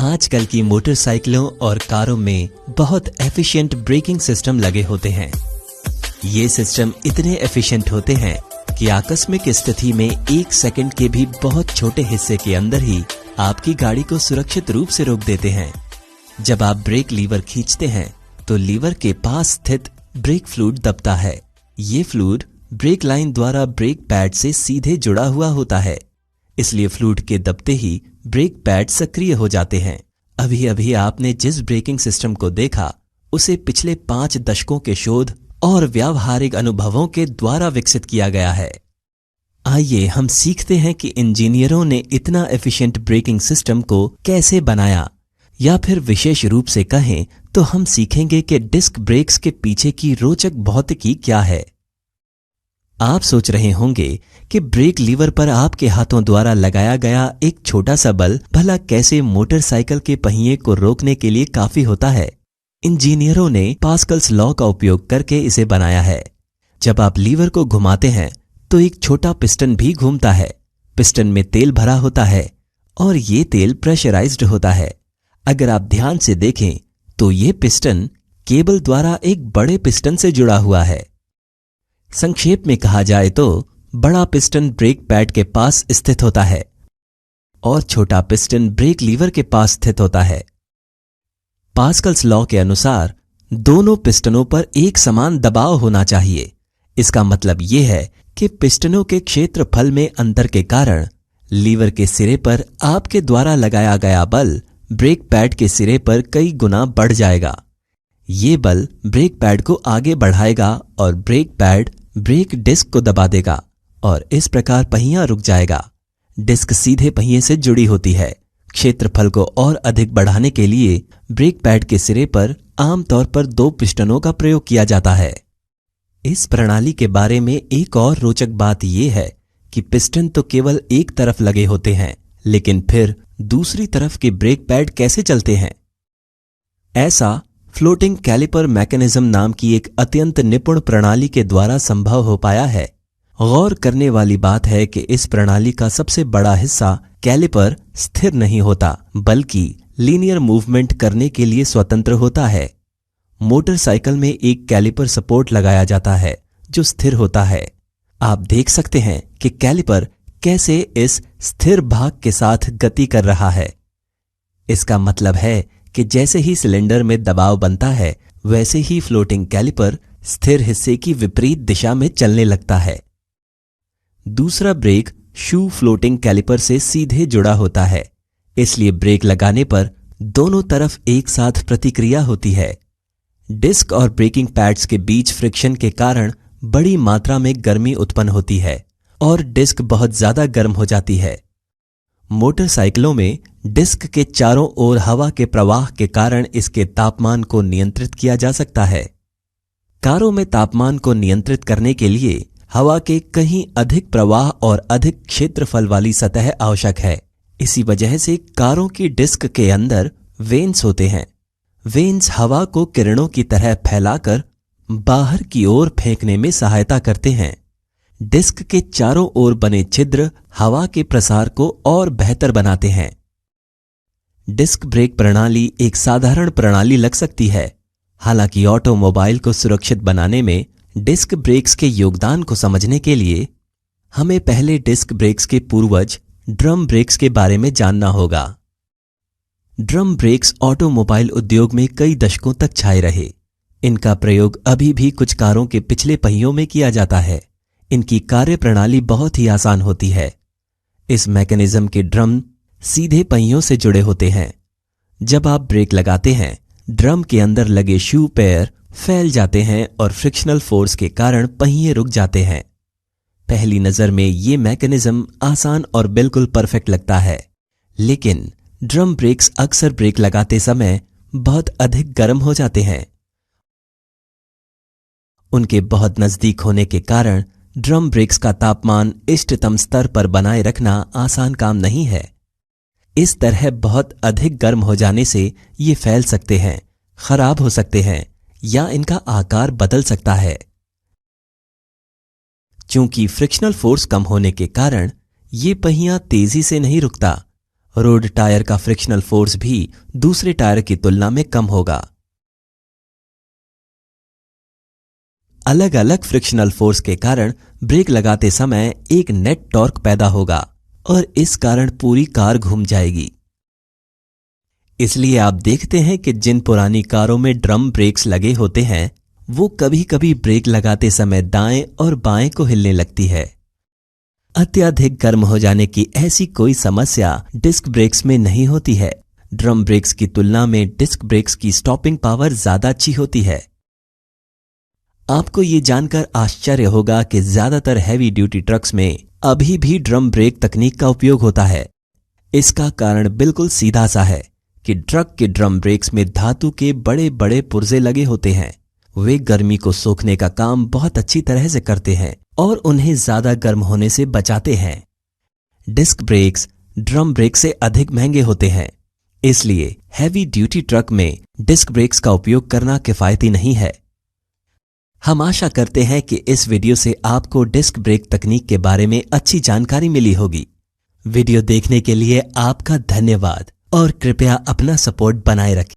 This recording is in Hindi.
आजकल की मोटरसाइकिलों और कारों में बहुत एफिशिएंट ब्रेकिंग सिस्टम लगे होते हैं। ये सिस्टम इतने एफिशिएंट होते हैं कि आकस्मिक स्थिति में 1 सेकंड के भी बहुत छोटे हिस्से के अंदर ही आपकी गाड़ी को सुरक्षित रूप से रोक देते हैं। जब आप ब्रेक लीवर खींचते हैं तो लीवर के पास स्थित ब्रेक फ्लूइड दबता है। ये फ्लूइड ब्रेक लाइन द्वारा ब्रेक पैड से सीधे जुड़ा हुआ होता है, इसलिए फ्लूइड के दबते ही ब्रेक पैड सक्रिय हो जाते हैं। अभी अभी आपने जिस ब्रेकिंग सिस्टम को देखा उसे पिछले 5 दशकों के शोध और व्यावहारिक अनुभवों के द्वारा विकसित किया गया है। आइए हम सीखते हैं कि इंजीनियरों ने इतना एफिशिएंट ब्रेकिंग सिस्टम को कैसे बनाया, या फिर विशेष रूप से कहें तो हम सीखेंगे कि डिस्क ब्रेक्स के पीछे की रोचक भौतिकी क्या है। आप सोच रहे होंगे कि ब्रेक लीवर पर आपके हाथों द्वारा लगाया गया एक छोटा सा बल भला कैसे मोटरसाइकिल के पहिए को रोकने के लिए काफी होता है। इंजीनियरों ने पास्कल्स लॉ का उपयोग करके इसे बनाया है। जब आप लीवर को घुमाते हैं तो एक छोटा पिस्टन भी घूमता है। पिस्टन में तेल भरा होता है और ये तेल प्रेशराइज्ड होता है। अगर आप ध्यान से देखें तो ये पिस्टन केबल द्वारा एक बड़े पिस्टन से जुड़ा हुआ है। संक्षेप में कहा जाए तो बड़ा पिस्टन ब्रेक पैड के पास स्थित होता है और छोटा पिस्टन ब्रेक लीवर के पास स्थित होता है। पास्कल्स लॉ के अनुसार दोनों पिस्टनों पर एक समान दबाव होना चाहिए। इसका मतलब यह है कि पिस्टनों के क्षेत्रफल में अंतर के कारण लीवर के सिरे पर आपके द्वारा लगाया गया बल ब्रेक पैड के सिरे पर कई गुना बढ़ जाएगा। ये बल ब्रेक पैड को आगे बढ़ाएगा और ब्रेक पैड ब्रेक डिस्क को दबा देगा और इस प्रकार पहिया रुक जाएगा। डिस्क सीधे पहिए से जुड़ी होती है। क्षेत्रफल को और अधिक बढ़ाने के लिए ब्रेक पैड के सिरे पर आमतौर पर 2 पिस्टनों का प्रयोग किया जाता है। इस प्रणाली के बारे में एक और रोचक बात यह है कि पिस्टन तो केवल एक तरफ लगे होते हैं, लेकिन फिर दूसरी तरफ के ब्रेक पैड कैसे चलते हैं? ऐसा फ्लोटिंग कैलिपर मैकेनिज्म नाम की एक अत्यंत निपुण प्रणाली के द्वारा संभव हो पाया है। गौर करने वाली बात है कि इस प्रणाली का सबसे बड़ा हिस्सा कैलिपर स्थिर नहीं होता, बल्कि लीनियर मूवमेंट करने के लिए स्वतंत्र होता है। मोटरसाइकिल में एक कैलिपर सपोर्ट लगाया जाता है जो स्थिर होता है। आप देख सकते हैं कि कैलिपर कैसे इस स्थिर भाग के साथ गति कर रहा है। इसका मतलब है कि जैसे ही सिलेंडर में दबाव बनता है वैसे ही फ्लोटिंग कैलिपर स्थिर हिस्से की विपरीत दिशा में चलने लगता है। दूसरा ब्रेक शू फ्लोटिंग कैलिपर से सीधे जुड़ा होता है, इसलिए ब्रेक लगाने पर दोनों तरफ एक साथ प्रतिक्रिया होती है। डिस्क और ब्रेकिंग पैड्स के बीच फ्रिक्शन के कारण बड़ी मात्रा में गर्मी उत्पन्न होती है और डिस्क बहुत ज्यादा गर्म हो जाती है। मोटरसाइकिलों में डिस्क के चारों ओर हवा के प्रवाह के कारण इसके तापमान को नियंत्रित किया जा सकता है। कारों में तापमान को नियंत्रित करने के लिए हवा के कहीं अधिक प्रवाह और अधिक क्षेत्रफल वाली सतह आवश्यक है। इसी वजह से कारों की डिस्क के अंदर वेन्स होते हैं। वेन्स हवा को किरणों की तरह फैलाकर बाहर की ओर फेंकने में सहायता करते हैं। डिस्क के चारों ओर बने छिद्र हवा के प्रसार को और बेहतर बनाते हैं। डिस्क ब्रेक प्रणाली एक साधारण प्रणाली लग सकती है, हालांकि ऑटोमोबाइल को सुरक्षित बनाने में डिस्क ब्रेक्स के योगदान को समझने के लिए हमें पहले डिस्क ब्रेक्स के पूर्वज ड्रम ब्रेक्स के बारे में जानना होगा। ड्रम ब्रेक्स ऑटोमोबाइल उद्योग में कई दशकों तक छाए रहे। इनका प्रयोग अभी भी कुछ कारों के पिछले पहियों में किया जाता है। इनकी कार्यप्रणाली बहुत ही आसान होती है। इस मैकेनिज्म के ड्रम सीधे पहियों से जुड़े होते हैं। जब आप ब्रेक लगाते हैं, ड्रम के अंदर लगे शू पेयर फैल जाते हैं और फ्रिक्शनल फोर्स के कारण पहिए रुक जाते हैं। पहली नजर में ये मैकेनिज्म आसान और बिल्कुल परफेक्ट लगता है, लेकिन ड्रम ब्रेक्स अक्सर ब्रेक लगाते समय बहुत अधिक गर्म हो जाते हैं। उनके बहुत नजदीक होने के कारण ड्रम ब्रेक्स का तापमान इष्टतम स्तर पर बनाए रखना आसान काम नहीं है। इस तरह बहुत अधिक गर्म हो जाने से ये फैल सकते हैं, खराब हो सकते हैं या इनका आकार बदल सकता है। चूंकि फ्रिक्शनल फोर्स कम होने के कारण ये पहिया तेजी से नहीं रुकता, रोड टायर का फ्रिक्शनल फोर्स भी दूसरे टायर की तुलना में कम होगा। अलग अलग फ्रिक्शनल फोर्स के कारण ब्रेक लगाते समय एक नेट टॉर्क पैदा होगा और इस कारण पूरी कार घूम जाएगी। इसलिए आप देखते हैं कि जिन पुरानी कारों में ड्रम ब्रेक्स लगे होते हैं वो कभी कभी ब्रेक लगाते समय दाएं और बाएं को हिलने लगती है। अत्यधिक गर्म हो जाने की ऐसी कोई समस्या डिस्क ब्रेक्स में नहीं होती है। ड्रम ब्रेक्स की तुलना में डिस्क ब्रेक्स की स्टॉपिंग पावर ज्यादा अच्छी होती है। आपको ये जानकर आश्चर्य होगा कि ज्यादातर हैवी ड्यूटी ट्रक्स में अभी भी ड्रम ब्रेक तकनीक का उपयोग होता है। इसका कारण बिल्कुल सीधा सा है कि ट्रक के ड्रम ब्रेक्स में धातु के बड़े बड़े पुर्जे लगे होते हैं। वे गर्मी को सोखने का काम बहुत अच्छी तरह से करते हैं और उन्हें ज्यादा गर्म होने से बचाते हैं। डिस्क ब्रेक्स ड्रम ब्रेक से अधिक महंगे होते हैं, इसलिए हैवी ड्यूटी ट्रक में डिस्क ब्रेक्स का उपयोग करना किफायती नहीं है। हम आशा करते हैं कि इस वीडियो से आपको डिस्क ब्रेक तकनीक के बारे में अच्छी जानकारी मिली होगी। वीडियो देखने के लिए आपका धन्यवाद और कृपया अपना सपोर्ट बनाए रखें।